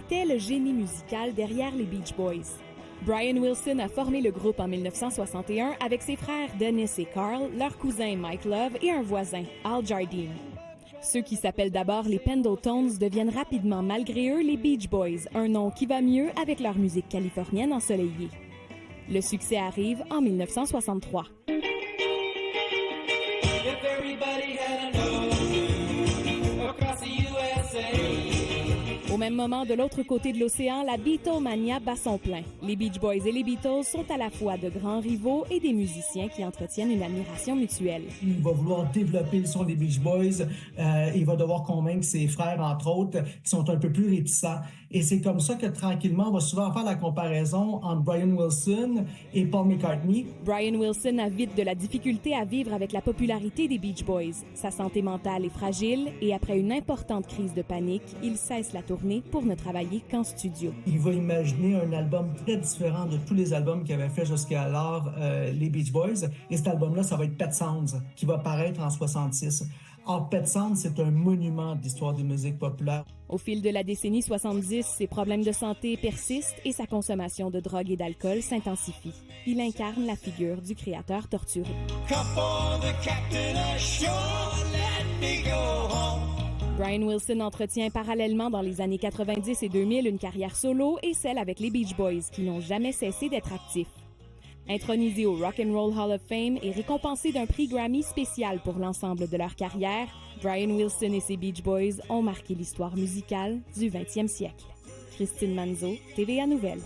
était le génie musical derrière les Beach Boys. Brian Wilson a formé le groupe en 1961 avec ses frères Dennis et Carl, leur cousin Mike Love et un voisin, Al Jardine. Ceux qui s'appellent d'abord les Pendletones deviennent rapidement, malgré eux, les Beach Boys, un nom qui va mieux avec leur musique californienne ensoleillée. Le succès arrive en 1963. Au même moment, de l'autre côté de l'océan, la Beatlemania bat son plein. Les Beach Boys et les Beatles sont à la fois de grands rivaux et des musiciens qui entretiennent une admiration mutuelle. Il va vouloir développer le son des Beach Boys. Il va devoir convaincre ses frères, entre autres, qui sont un peu plus réticents. Et c'est comme ça que, tranquillement, on va souvent faire la comparaison entre Brian Wilson et Paul McCartney. Brian Wilson a vite de la difficulté à vivre avec la popularité des Beach Boys. Sa santé mentale est fragile et après une importante crise de panique, il cesse la tournée pour ne travailler qu'en studio. Il va imaginer un album très différent de tous les albums qu'il avait fait jusqu'alors, les Beach Boys. Et cet album-là, ça va être Pet Sounds, qui va paraître en 66. Or, Pet Sounds, c'est un monument de l'histoire des musiques populaires. Au fil de la décennie 70, ses problèmes de santé persistent et sa consommation de drogue et d'alcool s'intensifie. Il incarne la figure du créateur torturé. Brian Wilson entretient parallèlement dans les années 90 et 2000 une carrière solo et celle avec les Beach Boys qui n'ont jamais cessé d'être actifs. Intronisé au Rock and Roll Hall of Fame et récompensé d'un prix Grammy spécial pour l'ensemble de leur carrière, Brian Wilson et ses Beach Boys ont marqué l'histoire musicale du 20e siècle. Christine Manzo, TVA Nouvelles.